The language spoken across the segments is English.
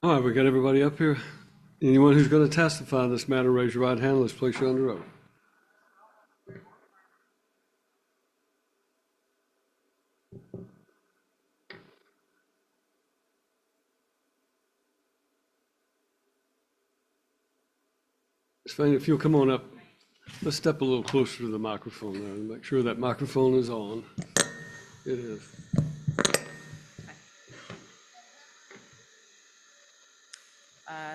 All right, we got everybody up here. Anyone who's going to testify on this matter, raise your right hand. Let's place you under oath. Ms. Fain, if you'll come on up, let's step a little closer to the microphone there and make sure that microphone is on. It is.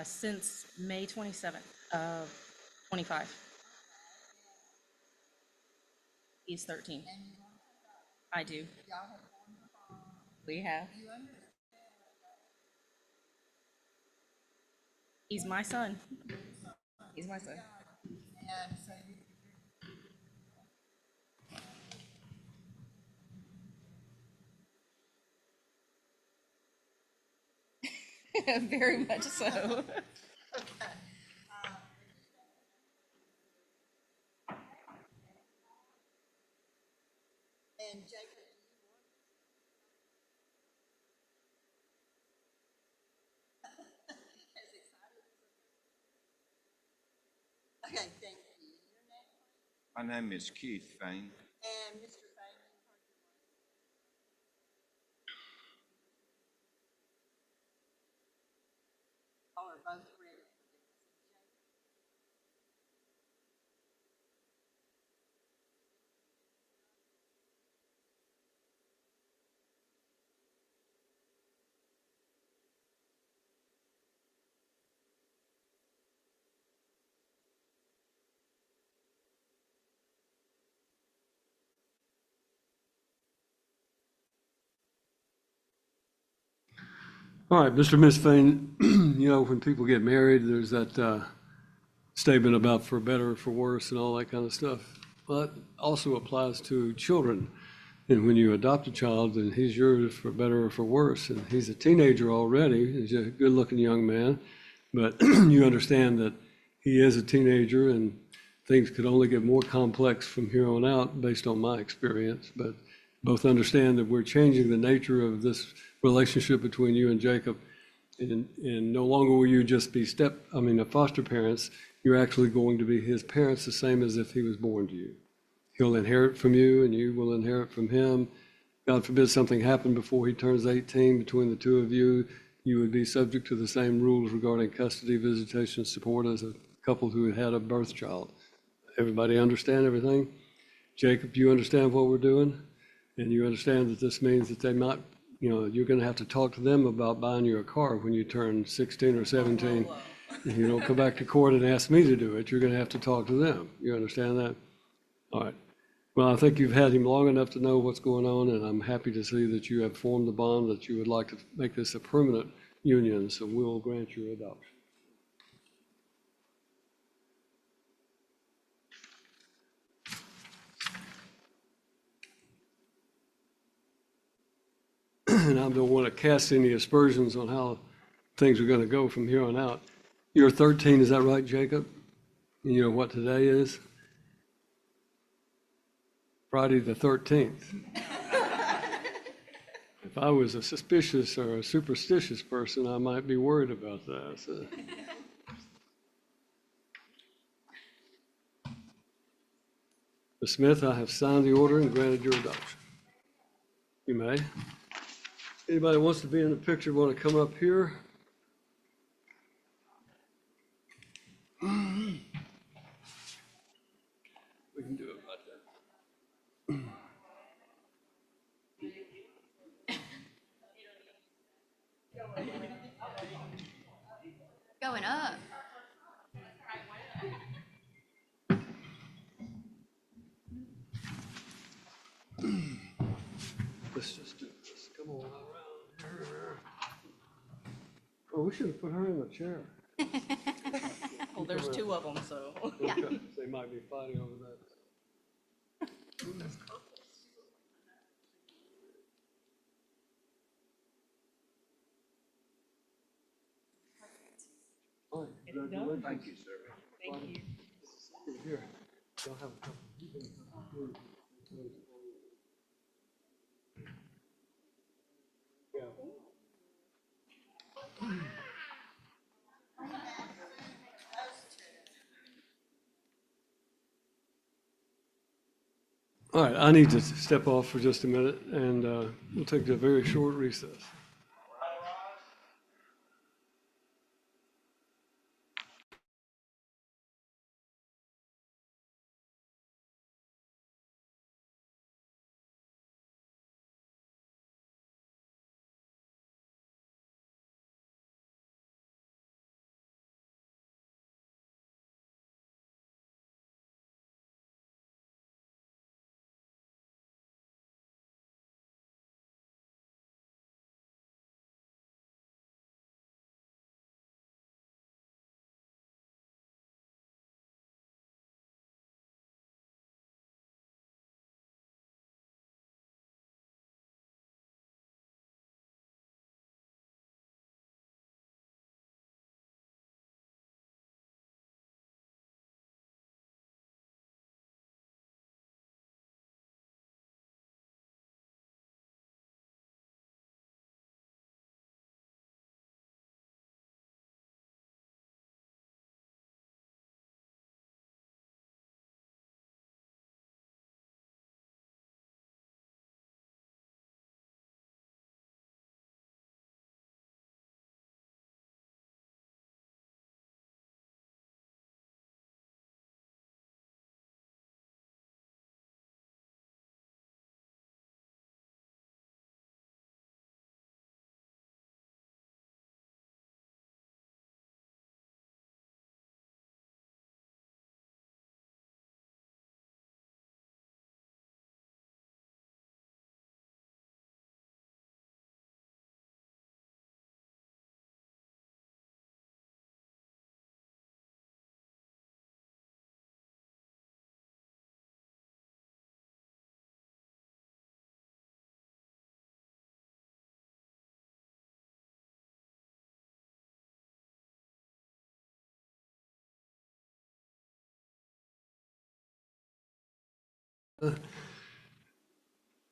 Since May 27th of 25. He's 13. I do. We have. He's my son. He's my son. Very much so. And Jacob, as excited as okay, thank you. Your name? My name is Keith Fain. And Mr. Fain, all are both ready. All right, Mr. and Ms. Fain, when people get married, there's that statement about for better or for worse and all that kind of stuff. Well, that also applies to children. And when you adopt a child, then he's yours for better or for worse. And he's a teenager already. He's a good-looking young man. But you understand that he is a teenager and things could only get more complex from here on out based on my experience. But both understand that we're changing the nature of this relationship between you and Jacob. And no longer will you just be foster parents. You're actually going to be his parents the same as if he was born to you. He'll inherit from you and you will inherit from him. God forbid something happened before he turns 18 between the two of you. You would be subject to the same rules regarding custody, visitation, support as a couple who had a birth child. Everybody understand everything? Jacob, you understand what we're doing? And you understand that this means that they might, you're going to have to talk to them about buying you a car when you turn 16 or 17. If you don't come back to court and ask me to do it, you're going to have to talk to them. You understand that? All right. Well, I think you've had him long enough to know what's going on, and I'm happy to see that you have formed the bond that you would like to make this a permanent union, so we'll grant your adoption. And I don't want to cast any aspersions on how things are going to go from here on out. You're 13, is that right, Jacob? And you know what today is? Friday the 13th. If I was a suspicious or a superstitious person, I might be worried about that. So. Ms. Smith, I have signed the order and granted your adoption. You may. Anybody wants to be in the picture want to come up here? We can do it like that. Going up. Let's just do this. Come on around here. Oh, we should have put her in the chair. Well, there's two of them, so. Yeah. Okay. They might be fighting over that. All right, congratulations. Thank you, sir. Thank you. Here, y'all have a couple. Yeah. All right, I need to step off for just a minute, and we'll take a very short recess.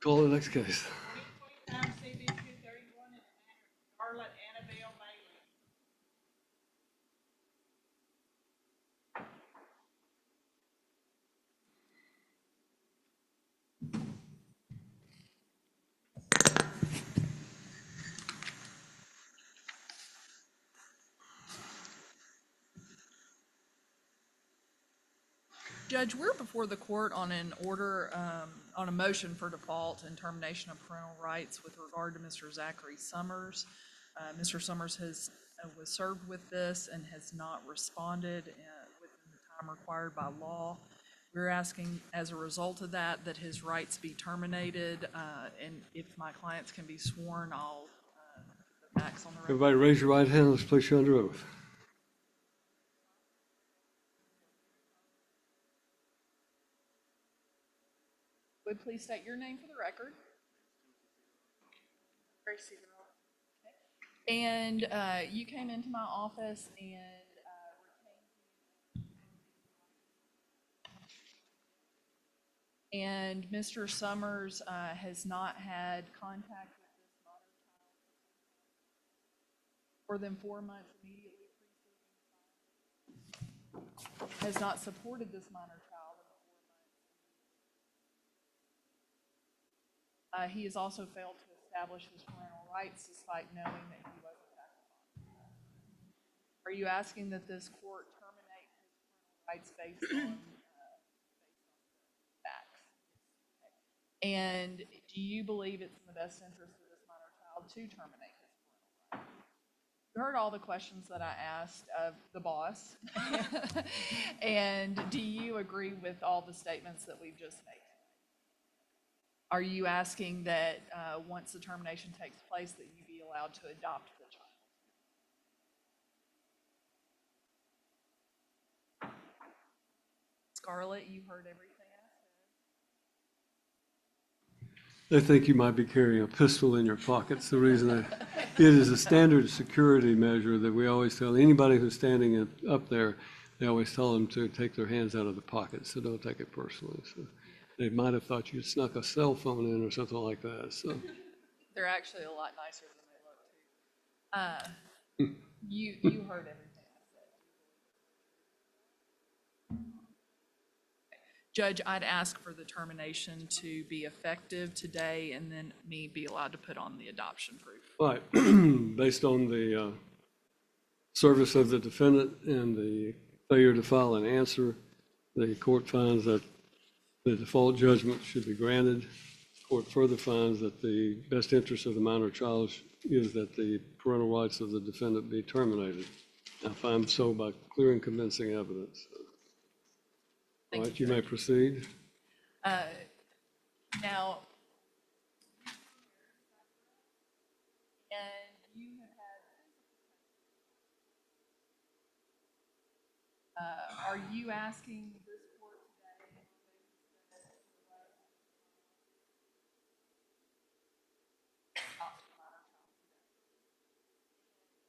Call the next case. Time CD 231 in the matter of Scarlett Annabelle Bailey. Judge, we're before the court on an order, on a motion for default and termination of parental rights with regard to Mr. Zachary Summers. Mr. Summers was served with this and has not responded within the time required by law. We're asking, as a result of that, that his rights be terminated, and if my clients can be sworn, I'll put the facts on the record. Everybody raise your right hand. Let's place you under oath. Would please state your name for the record. Tracy And you came into my office and and Mr. Summers has not had contact with this minor child for more than 4 months immediately preceding, has not supported this minor child in the 4 months. He has also failed to establish his parental rights despite knowing that he wasn't acted on. Are you asking that this court terminate his parental rights based on facts? And do you believe it's in the best interest of this minor child to terminate his parental rights? You heard all the questions that I asked of the boss. And do you agree with all the statements that we've just made? Are you asking that once the termination takes place that you be allowed to adopt the child? Scarlett, you heard everything I said. They think you might be carrying a pistol in your pockets. The reason it is a standard security measure that we always tell anybody who's standing up there, they always tell them to take their hands out of the pockets, so don't take it personally. So they might have thought you snuck a cell phone in or something like that. So They're actually a lot nicer than they look, too. You heard everything I said. Judge, I'd ask for the termination to be effective today and then me be allowed to put on the adoption proof. All right, based on the service of the defendant and the failure to file an answer, the court finds that the default judgment should be granted. The court further finds that the best interest of the minor child is that the parental rights of the defendant be terminated. I find so by clear and convincing evidence. All right, you may proceed. Now, and you have had, are you asking this court today?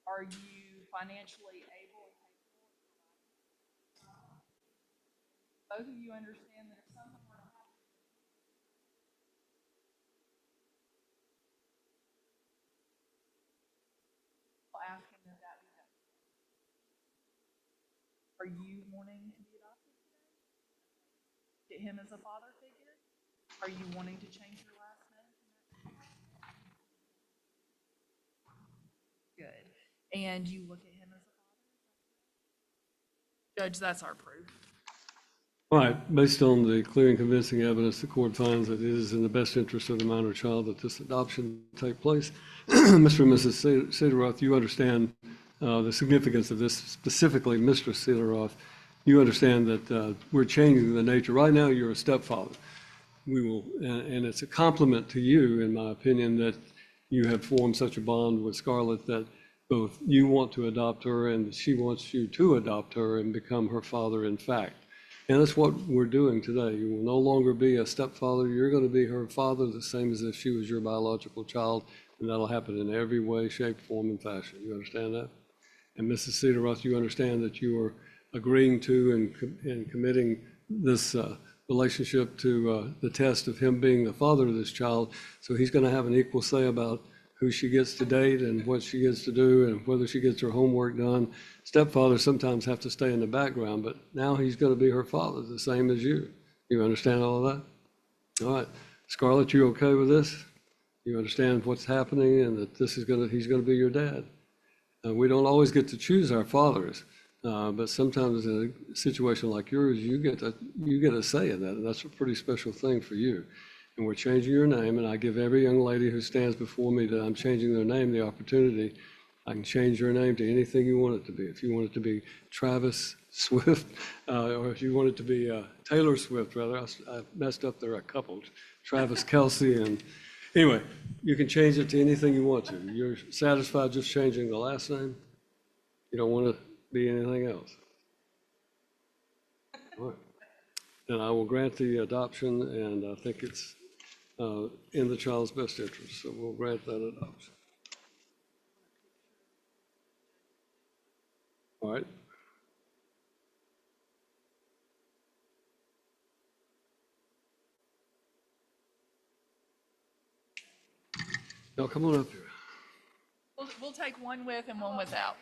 Are you financially able? Both of you understand that if something were to happen, I'll ask him that that be done. Are you wanting to be adopted today? Get him as a father figure? Are you wanting to change your last name? Good. And you look at him as a father? Judge, that's our proof. All right, based on the clear and convincing evidence, the court finds that it is in the best interest of the minor child that this adoption take place. Mr. and Mrs. Cederroth, you understand the significance of this, specifically Mr. Cederroth. You understand that we're changing the nature. Right now, you're a stepfather. We will, and it's a compliment to you, in my opinion, that you have formed such a bond with Scarlett that both you want to adopt her and she wants you to adopt her and become her father in fact. And that's what we're doing today. You will no longer be a stepfather. You're going to be her father, the same as if she was your biological child, and that'll happen in every way, shape, form, and fashion. You understand that? And Mrs. Cederroth, you understand that you are agreeing to and committing this relationship to the test of him being the father of this child. So he's going to have an equal say about who she gets to date and what she gets to do and whether she gets her homework done. Stepfathers sometimes have to stay in the background, but now he's going to be her father, the same as you. You understand all of that? All right. Scarlett, you okay with this? You understand what's happening and that he's going to be your dad? We don't always get to choose our fathers, but sometimes in a situation like yours, you get a say in that, and that's a pretty special thing for you. And we're changing your name, and I give every young lady who stands before me that I'm changing their name the opportunity. I can change your name to anything you want it to be. If you want it to be Travis Swift, or if you want it to be Taylor Swift, rather, I messed up there a couple, Travis Kelsey, and anyway, you can change it to anything you want to. You're satisfied just changing the last name? You don't want to be anything else? All right. Then I will grant the adoption, and I think it's in the child's best interest, so we'll grant that adoption. All right. Now, come on up here. We'll take one with and one without.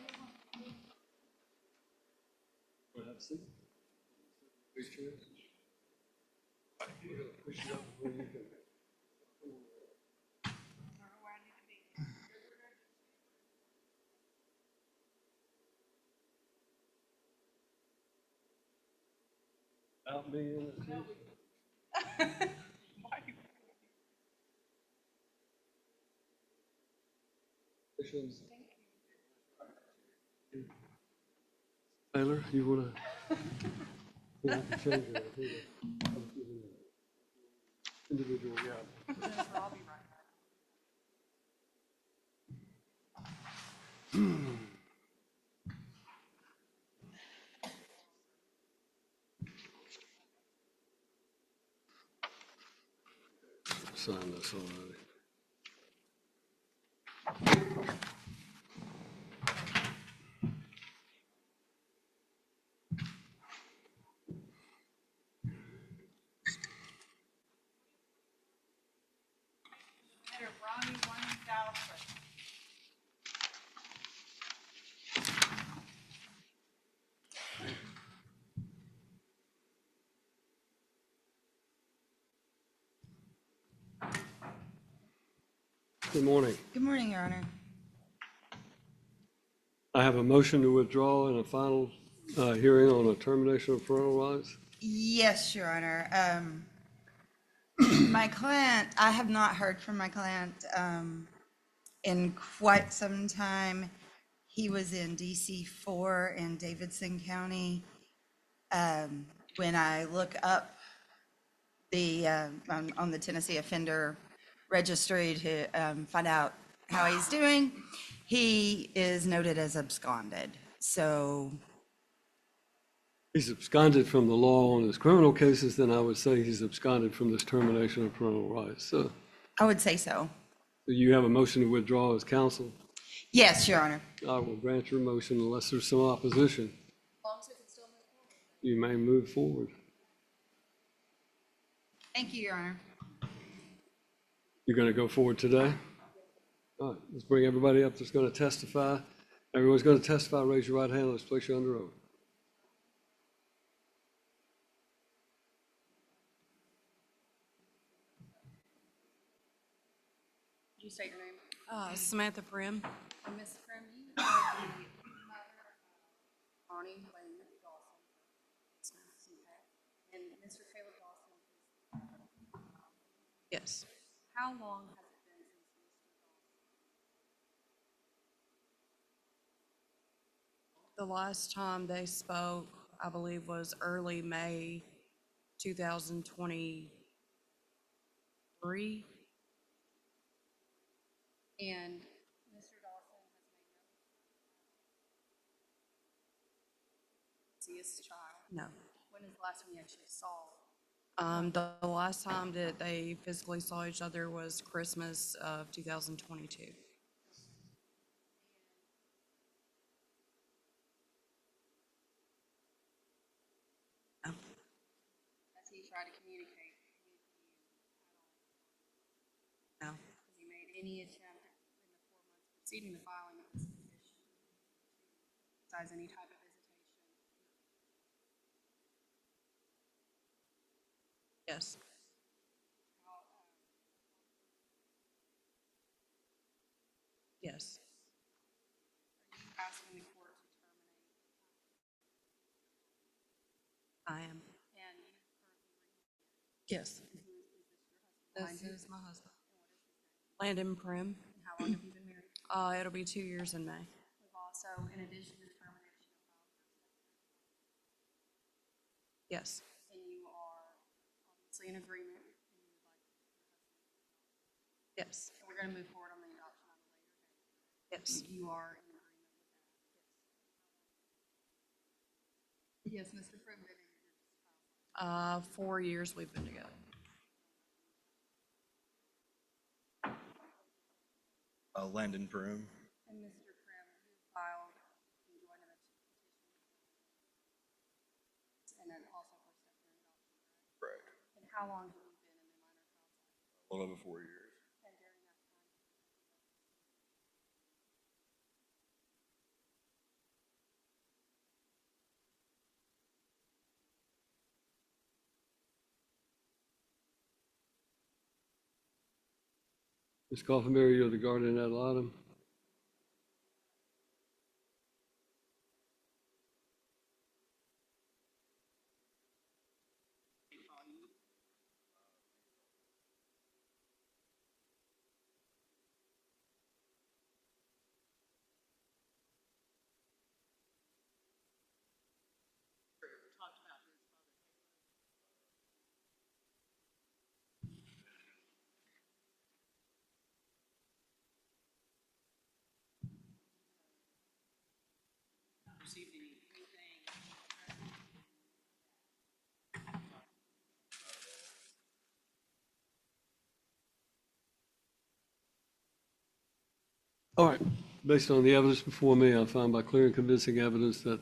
Have a seat. Please, chairs. We're going to push you up where you can. Out being in it. Taylor, you want to change your individual, yeah. Jennifer, I'll be right back. Sign this already. Senator Ronnie 1000. Good morning. Good morning, Your Honor. I have a motion to withdraw and a final hearing on a termination of parental rights. Yes, Your Honor. My client, I have not heard from my client in quite some time. He was in DC-4 in Davidson County. When I look up on the Tennessee Offender Registry to find out how he's doing, he is noted as absconded. So, He's absconded from the law on his criminal cases, then I would say he's absconded from this termination of parental rights. So I would say so. you have a motion to withdraw as counsel. Yes, Your Honor. I will grant your motion unless there's some opposition. You may move forward. Thank you, Your Honor. You're going to go forward today? All right, let's bring everybody up that's going to testify. Everyone's going to testify. Raise your right hand. Let's place you under oath. Did you state your name? Samantha Prim. And Ms. Prim, you are the mother of Connie Lane Dawson. And Mr. Caleb Dawson. Yes. How long has it been since Mr. Dawson? The last time they spoke, I believe, was early May 2023. And Mr. Dawson has made no see his child. No. When is the last time you actually saw? The last time that they physically saw each other was Christmas of 2022. Has he tried to communicate with you at all? No. Has he made any attempt in the 4 months preceding the filing of this petition to exercise any type of visitation? Yes. How, Yes. are you asking the court to terminate? I am. And you currently Yes. is this your husband? This behind you? is my husband. Landon Prim. And how long have you been married? It'll be 2 years in May. We've also, in addition to termination, Yes. and you are obviously in agreement, and you would like your husband. Yes. And we're going to move forward on the adoption on a later date. Yes. You are in agreement with that? Yes, Mr. Prim, been in your 4 years we've been together. Landon Broom. And Mr. Prim, you filed and joined in a petition. And then also for step-parent adoption, correct? Correct. And how long have you been in the minor child? A little over 4 years. And during that time? Ms. Coffenberry, you're the guardian ad litem. All right, based on the evidence before me, I find by clear and convincing evidence that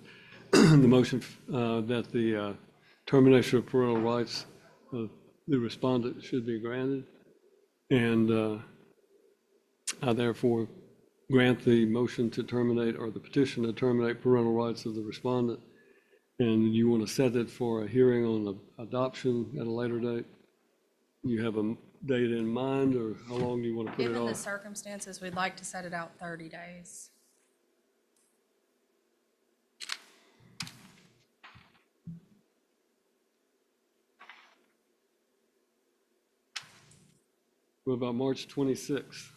the motion, that the termination of parental rights of the respondent should be granted. And I therefore grant the motion to terminate, or the petition to terminate parental rights of the respondent. And you want to set it for a hearing on the adoption at a later date? You have a date in mind, or how long do you want to put it Given the off? circumstances, we'd like to set it out 30 days. What about March 26th?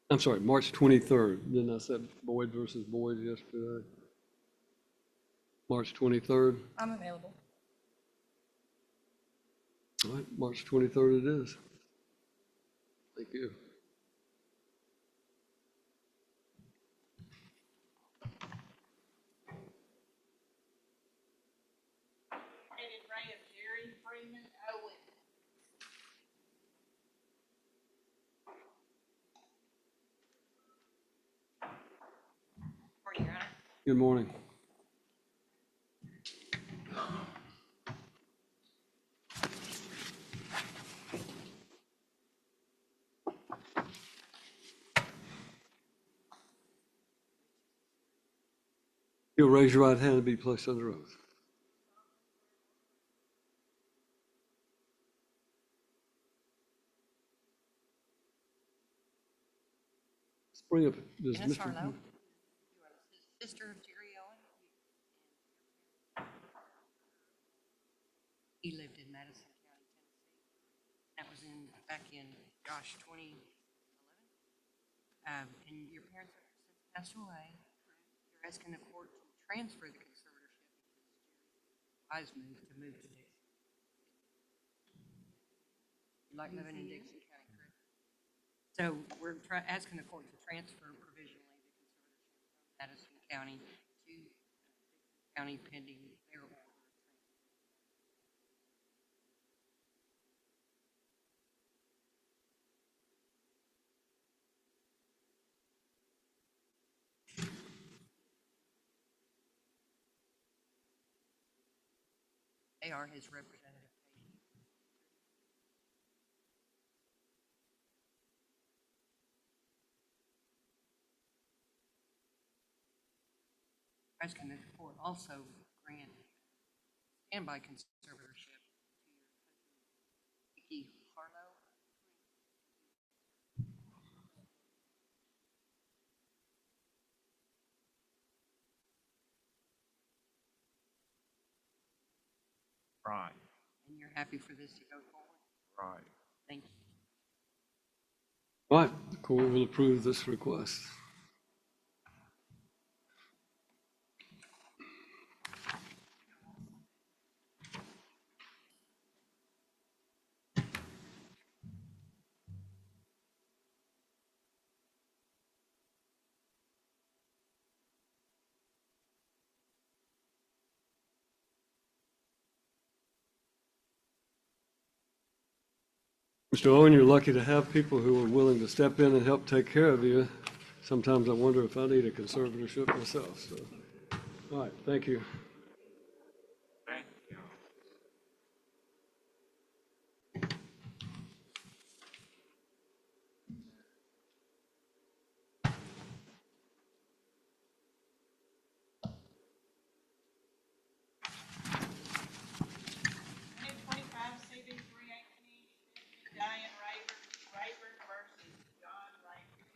I'm sorry, March 23rd. Didn't I say Boyd versus Boyd yesterday? March 23rd? I'm available. All right, March 23rd it is. Thank you. Rated Ray of Jerry Freeman Owen. Morning, Your Honor. Good morning. You'll raise your right hand and be placed under oath. Let's bring up, does Dennis Mr. Harlow. You are the sister of Jerry Owen. He lived in Madison County, Tennessee. That was back in, 2011. And your parents have since passed away. You're asking the court to transfer the conservatorship because Jerry's move to Dixon. You like living in Dickson County, correct? So we're asking the court to transfer provisionally the conservatorship from Madison County to Dickson County pending their order. They are his representative. Asking that the court also grant standby conservatorship to your husband, Vicky Harlow. Right, And you're happy for this to go forward? right. Thank you. All right, the court will approve this request. Mr. Owen, you're lucky to have people who are willing to step in and help take care of you. Sometimes I wonder if I need a conservatorship myself, so. All right, thank you. Thank you. CV 318, Diane Rayburn versus John Rayburn.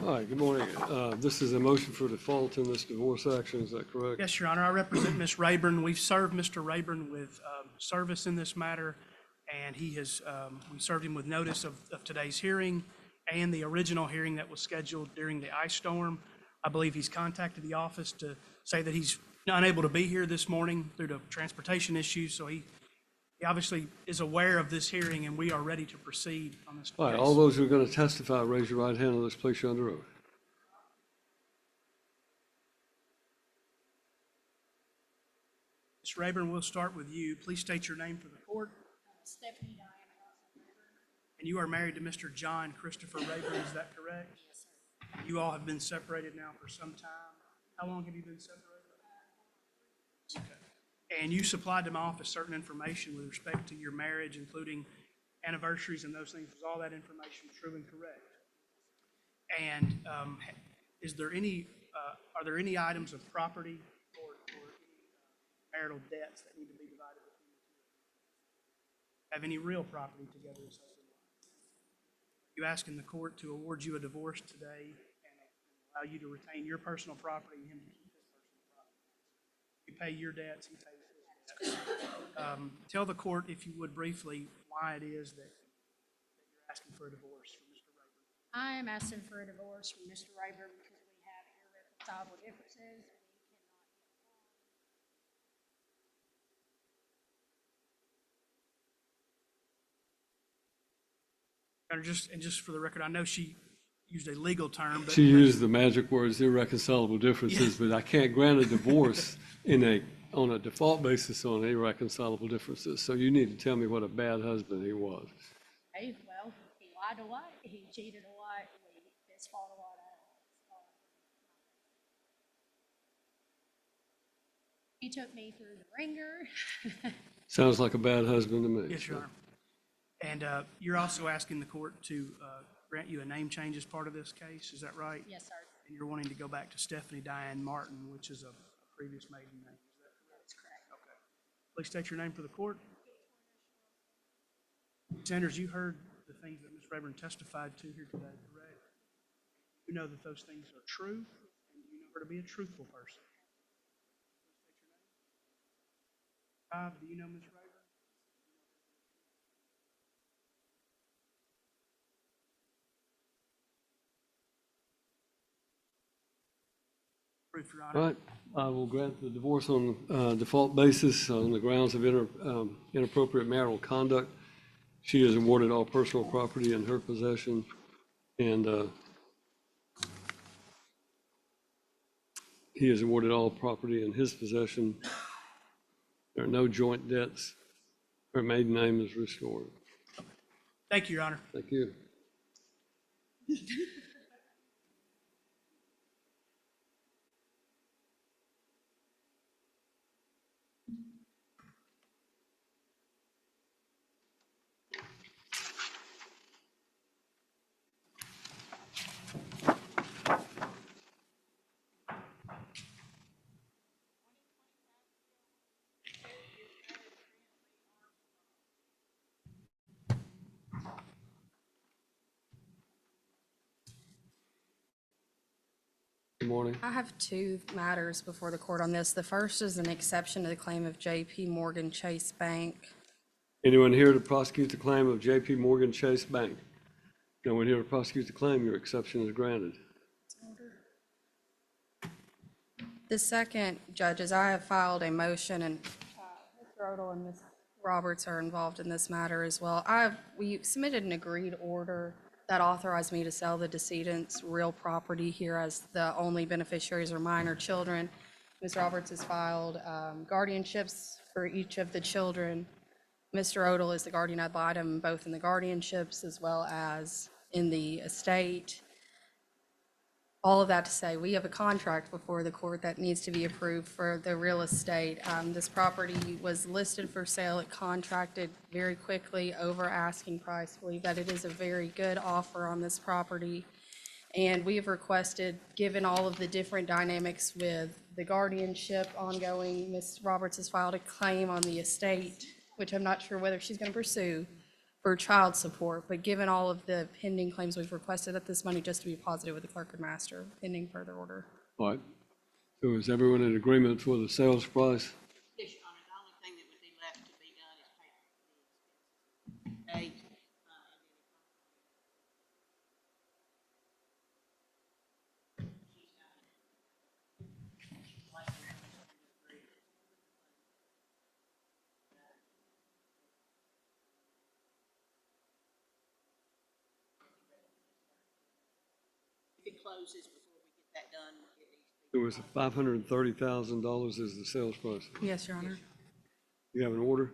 All right, good morning. This is a motion for default in this divorce action, is that correct? Yes, Your Honor, I represent Ms. Rayburn. We've served Mr. Rayburn with service in this matter, and he has, we served him with notice of today's hearing and the original hearing that was scheduled during the ice storm. I believe he's contacted the office to say that he's unable to be here this morning due to transportation issues, so he obviously is aware of this hearing, and we are ready to proceed on this All right, case. all those who are going to testify, raise your right hand and let's place you under oath. Ms. Rayburn, we'll start with you. Please state your name for the court. Stephanie Diane. And you are married to Mr. John Christopher Rayburn, is that correct? Yes, sir. You all have been separated now for some time. How long have you been separated? Okay. And you supplied to my office certain information with respect to your marriage, including anniversaries and those things. Was all that information true and correct? And is there any, are there any items of property or marital debts that need to be divided between the two? Have any real property together as husband and wife? You asking the court to award you a divorce today and allow you to retain your personal property and him to keep his personal property? You pay your debts, he pays his debts. Tell the court, if you would briefly, why it is that you're asking for a divorce from Mr. Rayburn. I am asking for a divorce from Mr. Rayburn because we have irreconcilable differences. And just for the record, I know she used a legal term, but. She used the magic words irreconcilable differences, but I can't grant a divorce on a default basis on irreconcilable differences. So you need to tell me what a bad husband he was. Hey, well, he lied a lot, he cheated a lot, we fist fought a lot out of it. He took me through the ringer. Sounds like a bad husband to me. Yes, Your Honor. And you're also asking the court to grant you a name change as part of this case, is that right? Yes, sir. And you're wanting to go back to Stephanie Diane Martin, which is a previous maiden name, is that correct? That's correct. Okay. Please state your name for the court. Sanders, you heard the things that Ms. Rayburn testified to here today, correct? You know that those things are true, and you know her to be a truthful person. Please state your name. Bob, do you know Ms. Rayburn? Proof, Your Honor. All right, I will grant the divorce on default basis on the grounds of inappropriate marital conduct. She is awarded all personal property in her possession, and he is awarded all property in his possession. There are no joint debts. Her maiden name is restored. Thank you, Your Honor. Thank you. Good morning. I have two matters before the court on this. The first is an exception to the claim of J.P. Morgan Chase Bank. Anyone here to prosecute the claim of J.P. Morgan Chase Bank? No one here to prosecute the claim. Your exception is granted. The second, judges, I have filed a motion, and Mr. Odle and Ms. Roberts are involved in this matter as well. We submitted an agreed order that authorized me to sell the decedent's real property here, as the only beneficiaries are minor children. Ms. Roberts has filed guardianships for each of the children. Mr. Odle is the guardian ad litem, both in the guardianships as well as in the estate. All of that to say, we have a contract before the court that needs to be approved for the real estate. This property was listed for sale. It contracted very quickly over asking price. I believe that it is a very good offer on this property. And we have requested, given all of the different dynamics with the guardianship ongoing, Ms. Roberts has filed a claim on the estate, which I'm not sure whether she's going to pursue, for child support, but given all of the pending claims, we've requested that this money just to be posited with the clerk and master pending further order. All right. So is everyone in agreement for the sales price? Yes, Your Honor, the only thing that would be left to be done is pay the expenses. If it closes before we get that done, it needs to be. It was $530,000 is the sales price. Yes, Your Honor. You have an order?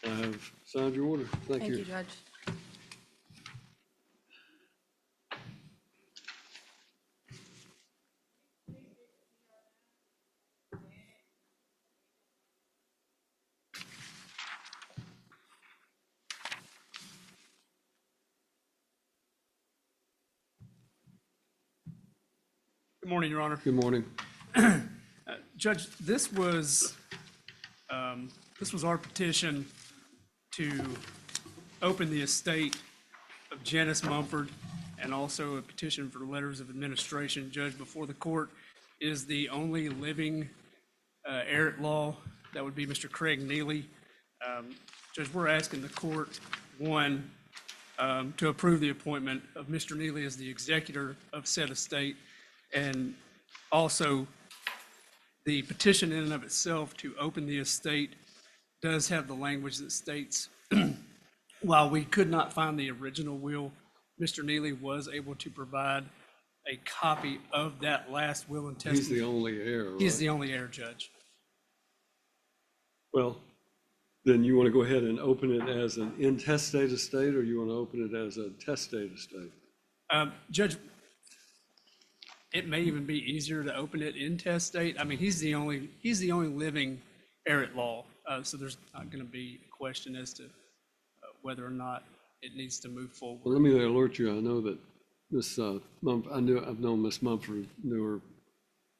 I have signed your order. Thank Thank you, you. Judge. Good morning, Your Honor. Good morning. Judge, this was our petition to open the estate of Janice Mumford, and also a petition for letters of administration. Judge, before the court is the only living heir at law. That would be Mr. Craig Neely. Judge, we're asking the court, one, to approve the appointment of Mr. Neely as the executor of said estate, and also the petition in and of itself to open the estate does have the language that states, while we could not find the original will, Mr. Neely was able to provide a copy of that last will and testament. He's the only heir, right? He's the only heir, Judge. Well, then you want to go ahead and open it as an intestate estate, or you want to open it as a testate estate? Judge, it may even be easier to open it intestate. I mean, he's the only living heir at law, so there's not going to be a question as to whether or not it needs to move forward. Well, let me alert you, I know that Miss I've known Miss Mumford, knew her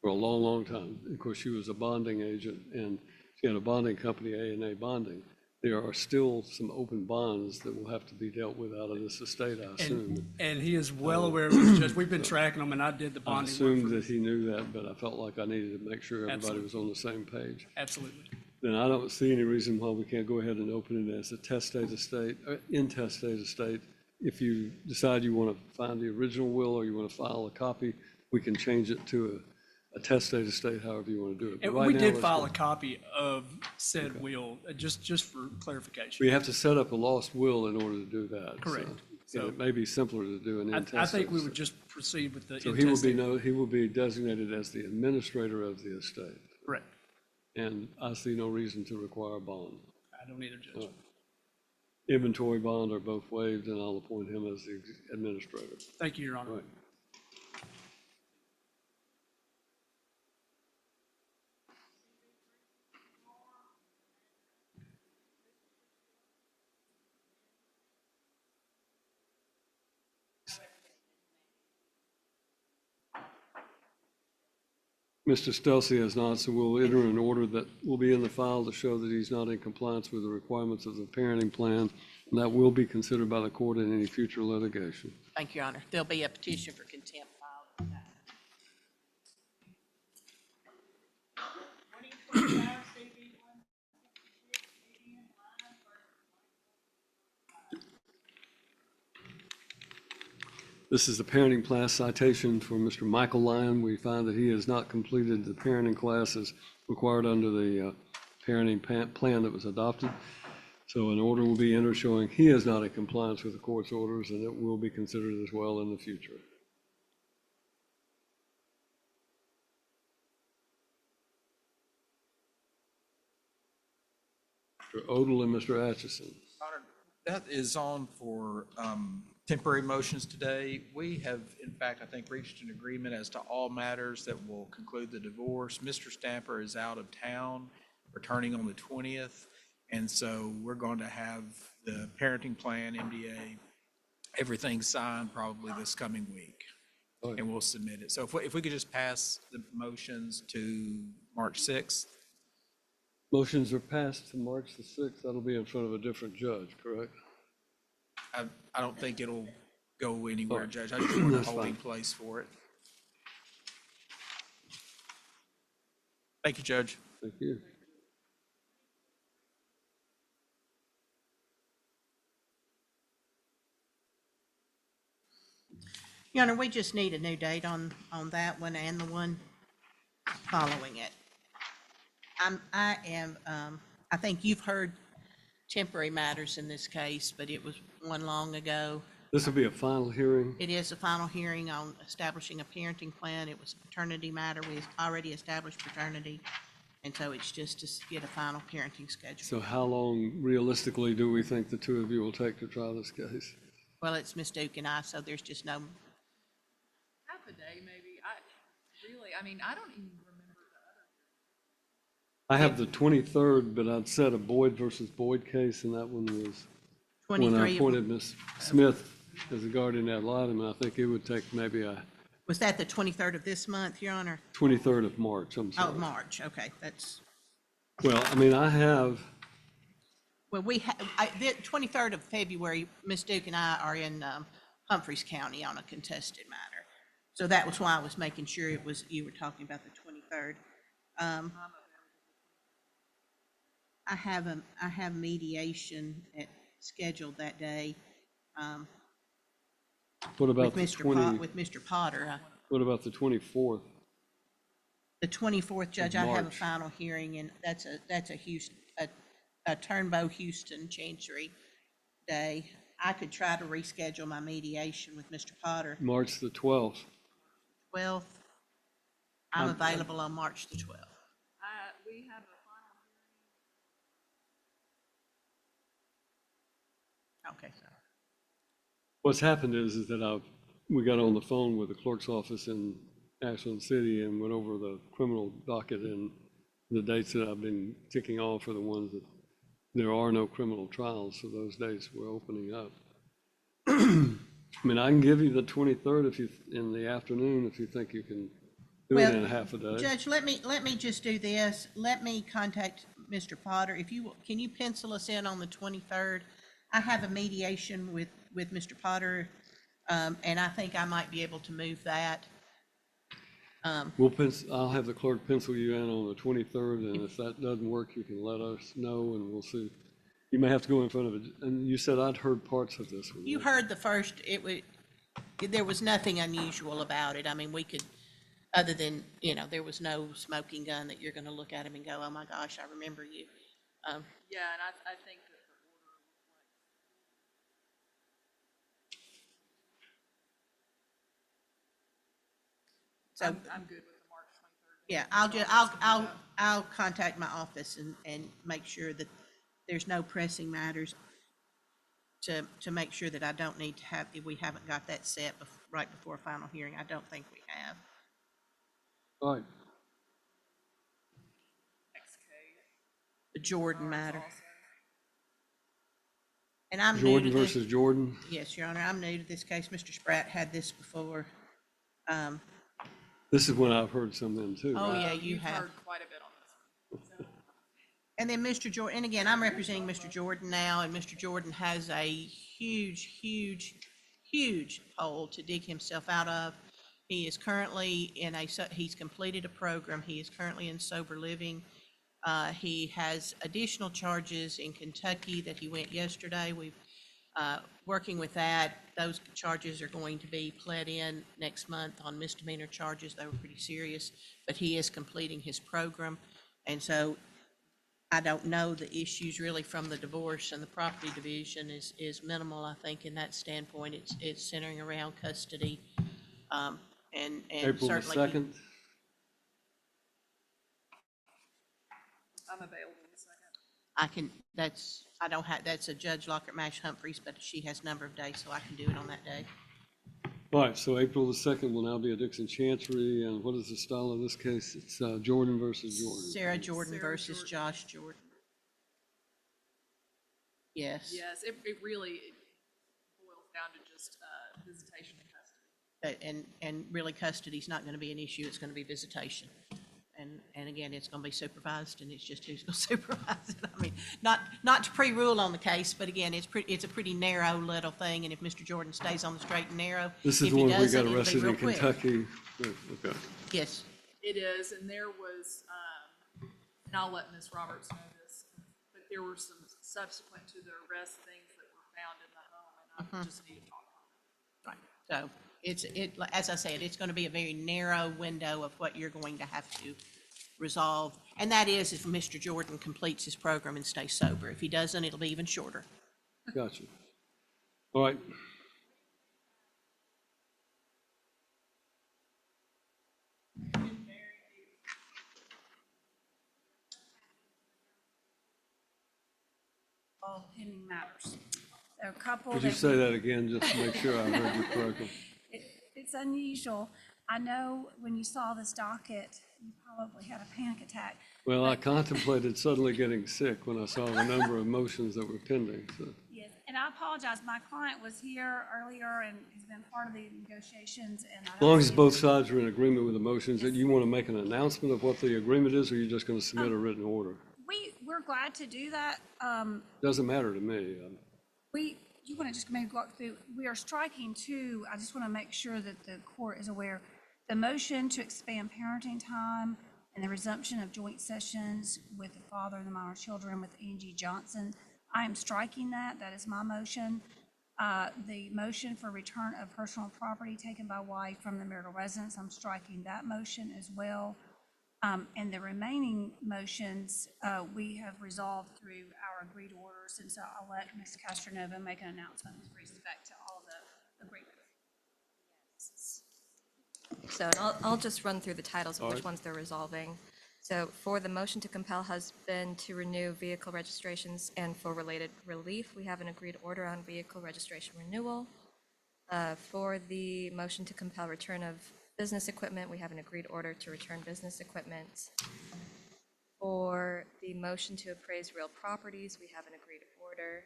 for a long, long time. Of course, she was a bonding agent, and she had a bonding company, A&A Bonding. There are still some open bonds that will have to be dealt with out of this estate, I assume. And he is well aware of this, Judge. We've been tracking him, and I did the I bonding work assumed for that him. he knew that, but I felt like I needed to make sure everybody Absolutely. was on the same page. Absolutely. Then I don't see any reason why we can't go ahead and open it as a testate estate, intestate estate. If you decide you want to find the original will or you want to file a copy, we can change it to a testate estate, however you want to do it. But And right we now, did let's file go. a copy of said will, just for clarification. We have to set up a lost will in order to do that. Correct. And So- it may be simpler to do an intestate. I think we would estate. just proceed with the So he will be intestate. he will be designated as the administrator of the estate. Correct. And I see no reason to require a bond. I don't either, Judge. Inventory bond are both waived, and I'll appoint him as the administrator. Thank you, Your Honor. Right. Mr. Stelzy has not, so we'll enter an order that will be in the file to show that he's not in compliance with the requirements of the parenting plan, and that will be considered by the court in any future litigation. Thank you, Your Honor. There'll be a petition for contempt filed for that. 2025 CV 166, Vivian Lyons versus This is the parenting class citation for Mr. Michael Lyon. We find that he has not completed the parenting classes required under the parenting plan that was adopted. So an order will be entered showing he is not in compliance with the court's orders, and it will be considered as well in the future. Mr. Odell and Mr. Atchison. Honor, that is on for temporary motions today. We have, in fact, I think, reached an agreement as to all matters that will conclude the divorce. Mr. Stamper is out of town, returning on the 20th, and so we're going to have the parenting plan, MDA, everything signed probably this coming week, and we'll submit it. So if we could just pass the motions to March 6th. Motions are passed to March the 6th. That'll be in front of a different judge, correct? I don't think it'll go anywhere, Oh, Judge. I just want a that's holding fine. place for it. Thank you, Judge. Thank you. Your Honor, we just need a new date on that one and the one following it. I think you've heard temporary matters in this case, but it was one long ago. This will be a final hearing. It is a final hearing on establishing a parenting plan. It was a paternity matter. We already established paternity. And so it's just to get a final parenting schedule. So how long realistically do we think the two of you will take to try this case? Well, it's Miss Duke and I, so there's just no, Half a day, maybe. I mean, I don't even remember the other. I have the 23rd, but I'd set a Boyd versus Boyd case, and that one was when I 23 of- appointed Ms. Smith as a guardian ad litem, and I think it would take maybe a was that the 23rd of this month, Your Honor? 23rd of March, I'm Oh, sorry. March, okay, that's, Well, I mean, I have, well, the 23rd of February, Miss Duke and I are in Humphreys County on a contested matter. So that was why I was making sure you were talking about the 23rd. I have mediation scheduled that day what about with the with Mr. Potter. what about the 24th? The 24th, Judge, I have a March. final hearing, and that's a Houston, a Turnbow Houston Chancery day. I could try to reschedule my mediation with Mr. Potter. March the 12th. 12th, I'm available on March the 12th. We have a final hearing. Okay, so, What's happened is that we got on the phone with the clerk's office in Ashland City and went over the criminal docket, and the dates that I've been ticking off are the ones that there are no criminal trials, so those dates were opening up. I mean, I can give you the 23rd in the afternoon if you think you can do it in half a day. Judge, let me just do this. Let me contact Mr. Potter. Can you pencil us in on the 23rd? I have a mediation with Mr. Potter, and I think I might be able to move that. I'll have the clerk pencil you in on the 23rd, and if that doesn't work, you can let us know, and we'll see. You may have to go in front of it, and you said I'd heard parts of this one. You heard the first, there was nothing unusual about it. I mean, we could, other than, there was no smoking gun that you're gonna look at him and go, oh my gosh, I remember you. Yeah, and I think that the order So, I'm good with the March 23rd. yeah, I'll contact my office and make sure that there's no pressing matters to make sure that I don't need to have, if we haven't got that set right before final hearing. I don't think we have. All right, Next case. The Jordan matter. Also. And I'm new to Jordan this. versus Jordan. Yes, Your Honor, I'm new to this case. Mr. Spratt had this before. This is when I've heard some of them too. Oh, right? yeah, you You've have. heard quite a bit on this one. And then Mr. Jordan, and again, I'm representing Mr. Jordan now, and Mr. Jordan has a huge, huge, huge hole to dig himself out of. He is currently he's completed a program. He is currently in sober living. He has additional charges in Kentucky that he went yesterday. We've working with that. Those charges are going to be pled in next month on misdemeanor charges. They were pretty serious, but he is completing his program. And so I don't know the issues really from the divorce and the property division is minimal, I think, in that standpoint. It's centering around custody. And April the certainly. 2nd. I'm available the 2nd. That's a Judge Lockhart Mash Humphreys, but she has a number of days, so I can do it on that day. All right, so April the 2nd will now be a Dickson Chancery, and what is the style of this case? It's Jordan versus Jordan. Sarah Jordan Sarah versus Jordan. Josh Jordan. Yes. Yes, it really boils down to just visitation and custody. And really custody's not gonna be an issue, it's gonna be visitation. And again, it's gonna be supervised, and it's just who's gonna supervise it. I mean, not to pre-rule on the case, but again, it's a pretty narrow little thing, and if Mr. Jordan stays on the straight and narrow, This if is the he one we doesn't, got it'll be arrested real in quick. Kentucky. Okay. Yes, It is, and there was, and I'll let Ms. Roberts know this, but there were some subsequent to the arrest things that were found in the home, and I just need to talk about right. So as I said, it's gonna be a very narrow window of what you're going to have to resolve. And that is if Mr. Jordan completes his program and stays sober. If he doesn't, it'll be even shorter. Gotcha. All right. all pending matters. There are a couple Could you that say that again, just to make sure I heard you correctly? it's unusual. I know when you saw this docket, you probably had a panic attack. Well, I contemplated suddenly getting sick when I saw the number of motions that were pending, so. Yes, and I apologize, my client was here earlier and has been part of the negotiations, and I As long don't as see- both sides are in agreement with the motions, that you want to make an announcement of what the agreement is, or you're just going to submit a written order? We're glad to do that. Doesn't matter to me. You want to just maybe walk through, we are striking two, I just want to make sure that the court is aware. The motion to expand parenting time and the resumption of joint sessions with the father and the minor children with Angie Johnson. I am striking that. That is my motion. The motion for return of personal property taken by wife from the marital residence, I'm striking that motion as well. And the remaining motions, we have resolved through our agreed orders, and so I'll let Ms. Castronova make an announcement with respect to all the agreements. So and I'll just run through the titles of All which right. ones they're resolving. So for the motion to compel husband to renew vehicle registrations and for related relief, we have an agreed order on vehicle registration renewal. For the motion to compel return of business equipment, we have an agreed order to return business equipment. For the motion to appraise real properties, we have an agreed order.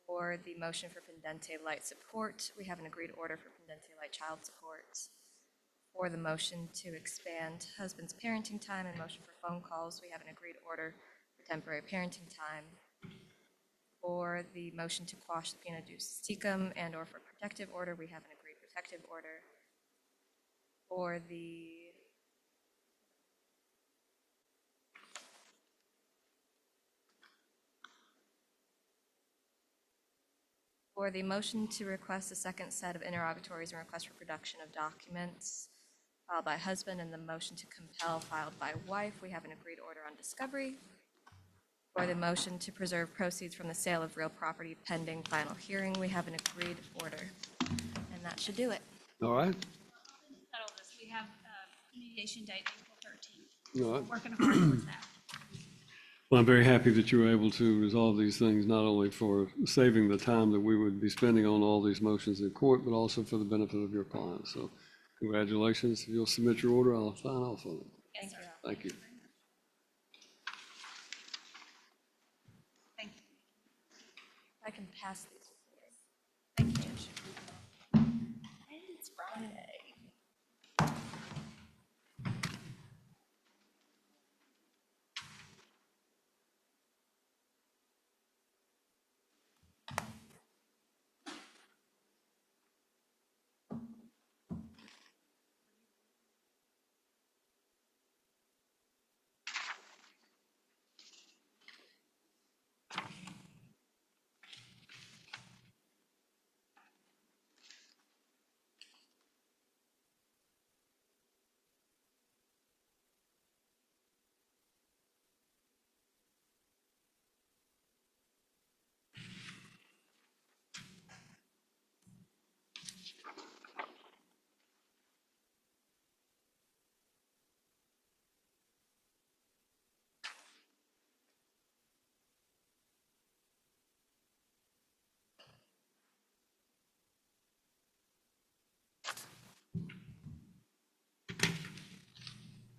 For the motion for Pendente Light support, we have an agreed order for Pendente Light child support. For the motion to expand husband's parenting time and motion for phone calls, we have an agreed order for temporary parenting time. For the motion to quash the pena duce tecum and or for protective order, we have an agreed protective order. For the motion to request a second set of interrogatories and request for production of documents filed by husband and the motion to compel filed by wife, we have an agreed order on discovery. For the motion to preserve proceeds from the sale of real property pending final hearing, we have an agreed order. And that should do it. All right? Settle this. We have mediation date April 13th. All right. Working hard towards that. Well, I'm very happy that you were able to resolve these things, not only for saving the time that we would be spending on all these motions in court, but also for the benefit of your clients. So congratulations. If you'll submit your order, I'll sign off on it. Yes, sir. Thank you. Thank you. I can pass these. Thank you, Judge. It's Friday.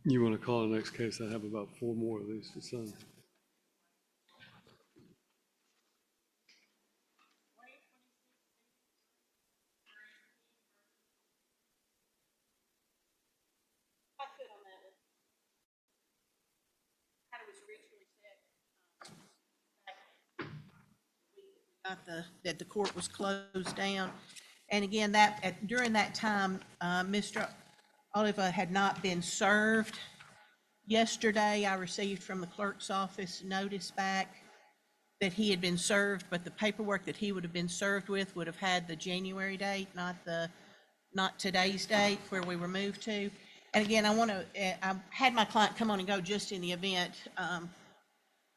You want to call the next case? I have about 4 more of these to sign. I could on that one. How it was originally set. Got that the court was closed down. And again, during that time, Mr. Oliva had not been served. Yesterday, I received from the clerk's office notice back that he had been served, but the paperwork that he would have been served with would have had the January date, not today's date where we were moved to. And again, I had my client come on and go just in the event.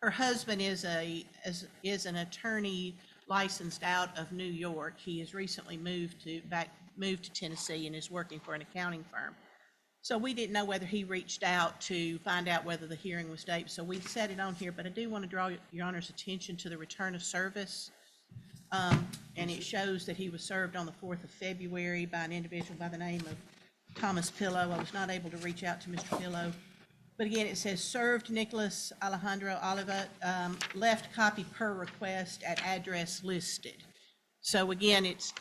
Her husband is an attorney licensed out of New York. He has recently moved to Tennessee and is working for an accounting firm. So we didn't know whether he reached out to find out whether the hearing was taped, so we set it on here, but I do want to draw your Honor's attention to the return of service. And it shows that he was served on the 4th of February by an individual by the name of Thomas Pillow. I was not able to reach out to Mr. Pillow. But again, it says served Nicholas Alejandro Oliva, left copy per request at address listed. So again, it's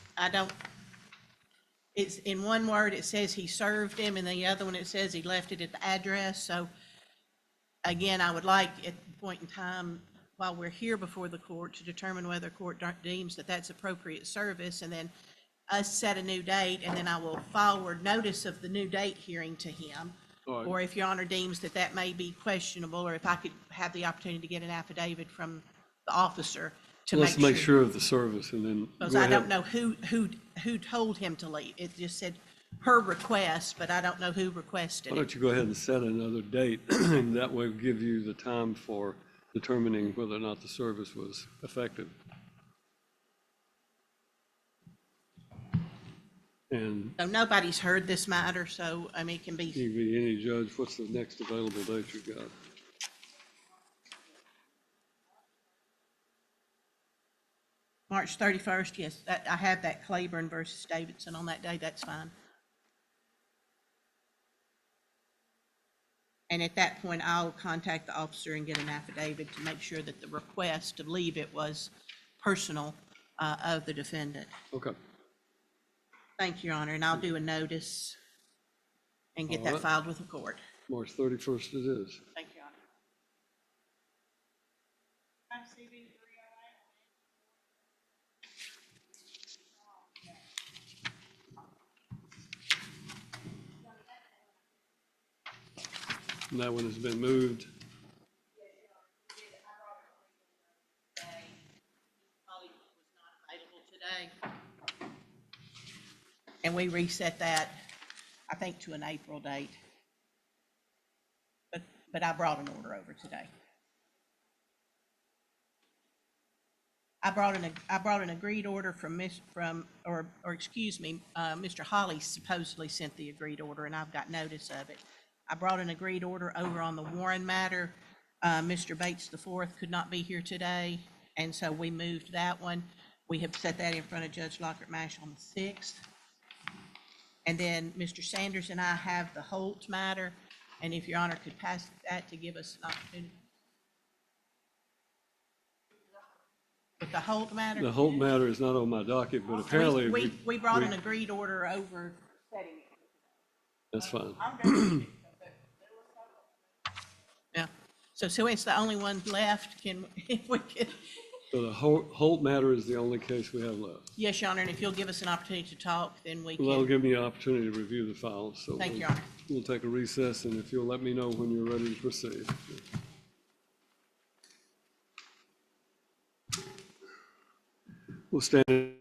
in one word, it says he served him, and the other one, it says he left it at the address. So again, I would like at the point in time, while we're here before the court, to determine whether court deems that that's appropriate service, and then us set a new date, and then I will forward notice of the new date hearing to him. All right. Or if your Honor deems that that may be questionable, or if I could have the opportunity to get an affidavit from the officer to Let's make sure of the service and then because go I ahead. don't know who told him to leave. It just said her request, but I don't know who requested Why it. don't you go ahead and set another date, and that way give you the time for determining whether or not the service was effective. And So nobody's heard this matter, so, I mean, it can be, any judge, what's the next available date you got? March 31st, yes, I have that Claiborne versus Davidson on that day, that's fine. And at that point, I'll contact the officer and get an affidavit to make sure that the request to leave it was personal of the defendant. Okay. Thank you, Your Honor, and I'll do a notice and get All that right. filed with the court. March 31st it is. Thank you, Your Honor. And that one has been moved. Holly was not available today. And we reset that, I think, to an April date. But I brought an order over today. I brought an agreed order from Mr. Holly supposedly sent the agreed order, and I've got notice of it. I brought an agreed order over on the Warren matter. Mr. Bates IV could not be here today, and so we moved that one. We have set that in front of Judge Lockhart Mash on the 6th. And then Mr. Sanders and I have the Holt matter, and if Your Honor could pass that to give us an opportunity. With the Holt matter? The Holt matter is not on my docket, but apparently. We brought an agreed order over setting it. That's fine. Yeah, so it's the only one left, if we could, So the Holt matter is the only case we have left. yes, Your Honor, and if you'll give us an opportunity to talk, then we Well, that'll can, give me an opportunity to review the files, so. thank you, Your Honor. We'll take a recess, and if you'll let me know when you're ready to proceed. We'll stand.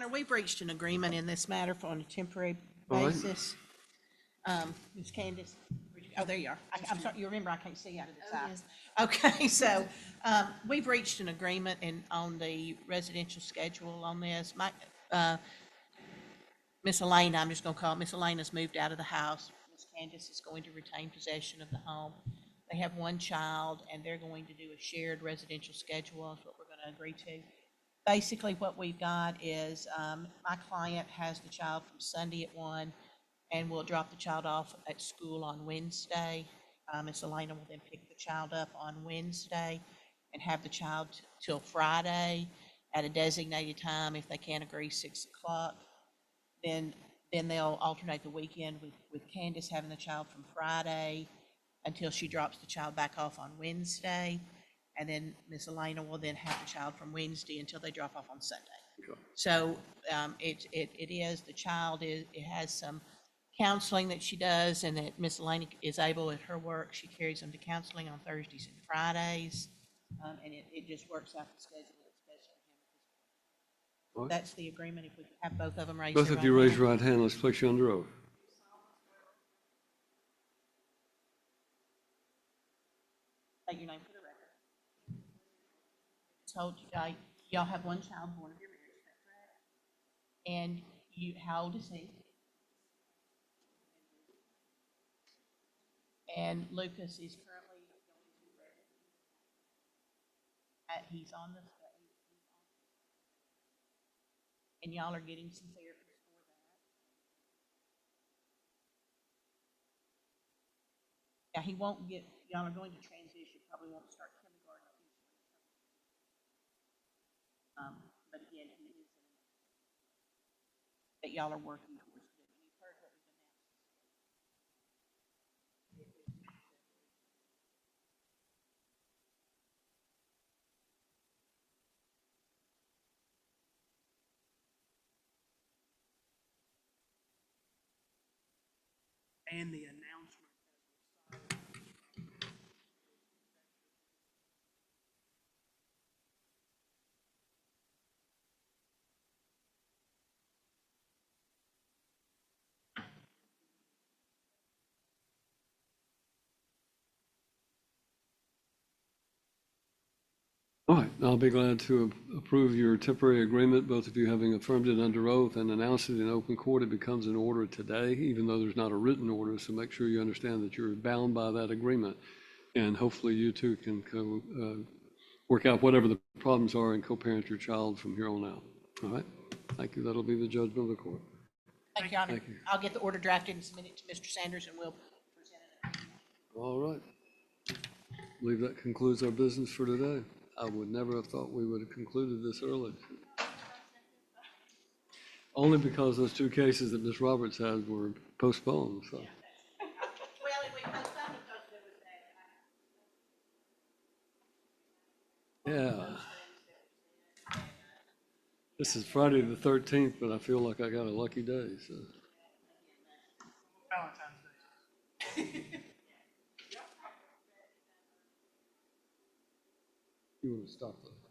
Honor, we've reached an agreement in this matter on a temporary All right. basis. Ms. Candace, oh, there you are. I'm sorry, you remember I can't see out of this eye. Okay, so, we've reached an agreement on the residential schedule on this. Miss Elena, I'm just gonna call it, Miss Elena's moved out of the house. Miss Candace is going to retain possession of the home. They have one child, and they're going to do a shared residential schedule, is what we're gonna agree to. Basically, what we've got is, my client has the child from Sunday at 1, and we'll drop the child off at school on Wednesday. Miss Elena will then pick the child up on Wednesday and have the child till Friday at a designated time, if they can't agree, 6 o'clock. Then they'll alternate the weekend with Candace having the child from Friday until she drops the child back off on Wednesday. And then Miss Elena will then have the child from Wednesday until they drop off on Sunday. So, the child it has some counseling that she does, and that Miss Elena is able at her work, she carries them to counseling on Thursdays and Fridays. And it just works out the schedule that's best for him at this point. All right. That's the agreement. If we could have both of them raise Both their of you right raise hand. your right hand. Let's place you under oath. State your name for the record. Told you, y'all have one child born of your marriage, is that correct? And how old is he? And Lucas is currently going to he's on the and y'all are getting some therapy for that. Yeah, he won't get, y'all are going to transition, probably won't start kindergarten. But again, he is that y'all are working towards. You've heard what we've announced. And the announcement. All right, I'll be glad to approve your temporary agreement, both of you having affirmed it under oath and announced it in open court. It becomes an order today, even though there's not a written order, so make sure you understand that you're bound by that agreement. And hopefully you two can work out whatever the problems are and co-parent your child from here on out. All right, thank you. That'll be the judgment of the court. Thank you, Your Honor. Thank you. I'll get the order drafted and submit it to Mr. Sanders, and we'll present it. All right. I believe that concludes our business for today. I would never have thought we would have concluded this early. Only because those two cases that Ms. Roberts had were postponed, so. Well, if we postpone it because there was that. Yeah. This is Friday the 13th, but I feel like I got a lucky day, so. Valentine's Day. You want to stop that?